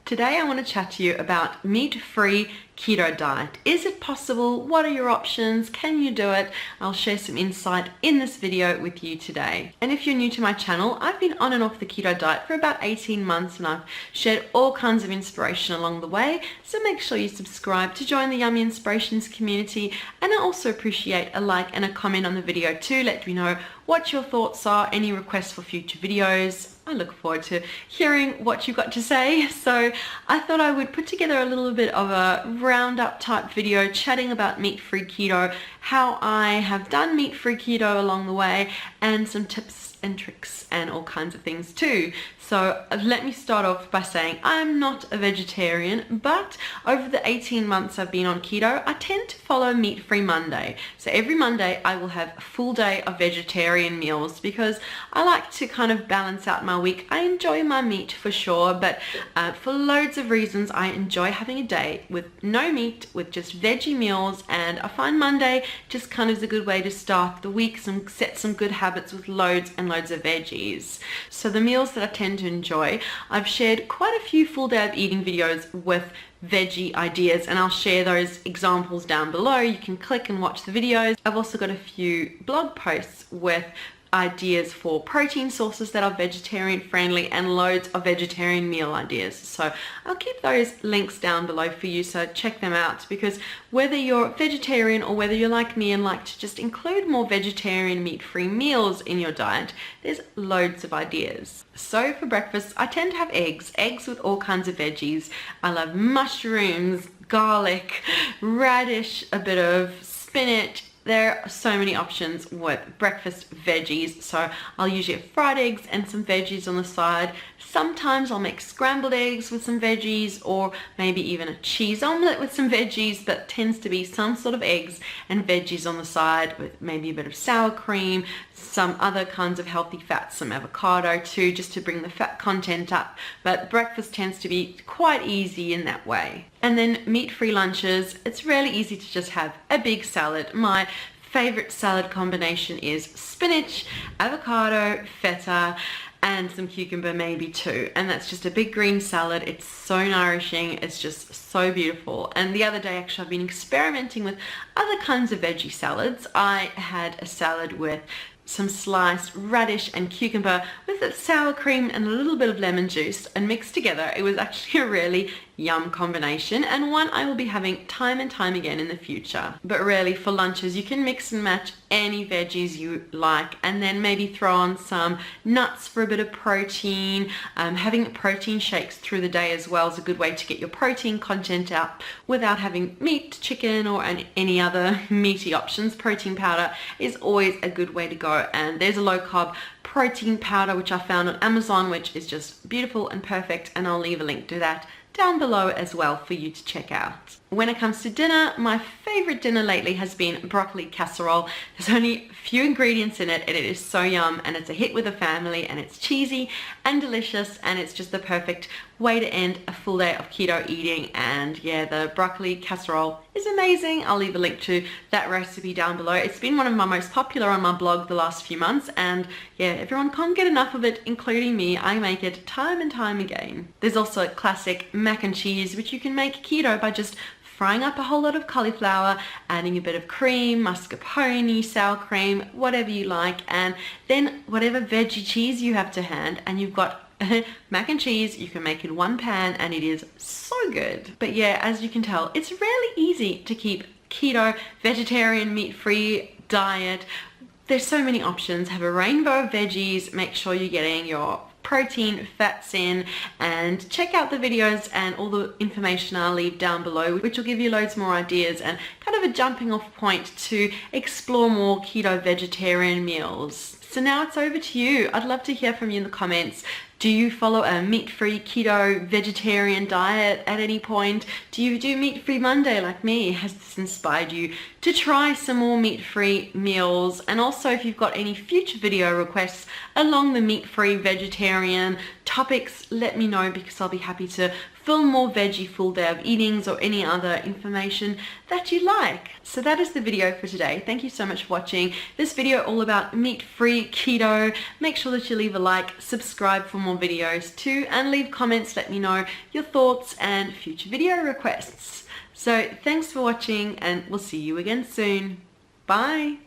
Today I want to chat to you about meat-free keto diet. Is it possible? What are your options? Can you do it? I'll share some insight in this video with you today. And if you're new to my channel, I've been on and off the keto diet for about 18 months and I've shared all kinds of inspiration along the way. So make sure you subscribe to join the Yummy Inspirations community. And I also appreciate a like and a comment on the video too. Let me know what your thoughts are, any requests for future videos. I look forward to hearing what you've got to say. So I thought I would put together a little bit of a roundup type video chatting about meat-free keto, how I have done meat-free keto along the way, and some tips and tricks and all kinds of things too. So let me start off by saying I'm not a vegetarian, but over the 18 months I've been on keto, I tend to follow meat-free Monday. So every Monday I will have a full day of vegetarian meals because I like to kind of balance out my week. I enjoy my meat for sure, but for loads of reasons I enjoy having a day with no meat, with just veggie meals, and I find Monday just kind of is a good way to start the week, set some good habits with loads and loads of veggies. So the meals that I tend to enjoy, I've shared quite a few full day of eating videos with veggie ideas, and I'll share those examples down below. You can click and watch the videos. I've also got a few blog posts with ideas for protein sources that are vegetarian friendly and loads of vegetarian meal ideas. So I'll keep those links down below for you, so check them out, because whether you're vegetarian or whether you're like me and like to just include more vegetarian meat-free meals in your diet, there's loads of ideas. So for breakfast I tend to have eggs with all kinds of veggies. I love mushrooms, garlic, radish, a bit of spinach. There are so many options with breakfast veggies, so I'll usually have fried eggs and some veggies on the side. Sometimes I'll make scrambled eggs with some veggies, or maybe even a cheese omelette with some veggies, but tends to be some sort of eggs and veggies on the side with maybe a bit of sour cream, some other kinds of healthy fats, some avocado too, just to bring the fat content up. But breakfast tends to be quite easy in that way. And then meat-free lunches, it's really easy to just have a big salad. My favorite salad combination is spinach, avocado, feta, and some cucumber maybe too, and that's just a big green salad. It's so nourishing, it's just so beautiful. And the other day actually I've been experimenting with other kinds of veggie salads. I had a salad with some sliced radish and cucumber with a sour cream and a little bit of lemon juice, and mixed together. It was actually a really yum combination, and one I will be having time and time again in the future. But really for lunches you can mix and match any veggies you like, and then maybe throw on some nuts for a bit of protein. Having protein shakes through the day as well is a good way to get your protein content up without having meat, chicken, or any other meaty options. Protein powder is always a good way to go, and there's a low carb protein powder which I found on Amazon, which is just beautiful and perfect, and I'll leave a link to that down below as well for you to check out. When it comes to dinner, my favorite dinner lately has been broccoli casserole. There's only a few ingredients in it and it is so yum, and it's a hit with the family, and it's cheesy and delicious, and it's just the perfect way to end a full day of keto eating. And yeah, the broccoli casserole is amazing. I'll leave a link to that recipe down below. It's been one of my most popular on my blog the last few months, and yeah, everyone can't get enough of it, including me. I make it time and time again. There's also a classic mac and cheese, which you can make keto by just frying up a whole lot of cauliflower, adding a bit of cream, mascarpone, sour cream, whatever you like, and then whatever veggie cheese you have to hand, and you've got mac and cheese you can make in one pan, and it is so good. But yeah, as you can tell, it's really easy to keep keto, vegetarian, meat-free diet. There's so many options. Have a rainbow of veggies. Make sure you're getting your protein, fats in, and check out the videos and all the information I'll leave down below, which will give you loads more ideas and kind of a jumping off point to explore more keto vegetarian meals. So now it's over to you. I'd love to hear from you in the comments. Do you follow a meat-free keto vegetarian diet at any point? Do you do meat-free Monday like me? Has this inspired you to try some more meat-free meals? And also, if you've got any future video requests along the meat-free vegetarian topics, let me know, because I'll be happy to film more veggie full day of eatings or any other information that you like. So that is the video for today. Thank you so much for watching this video all about meat-free keto. Make sure that you leave a like, subscribe for more more videos too, and leave comments, let me know your thoughts and future video requests. So thanks for watching, and we'll see you again soon. Bye!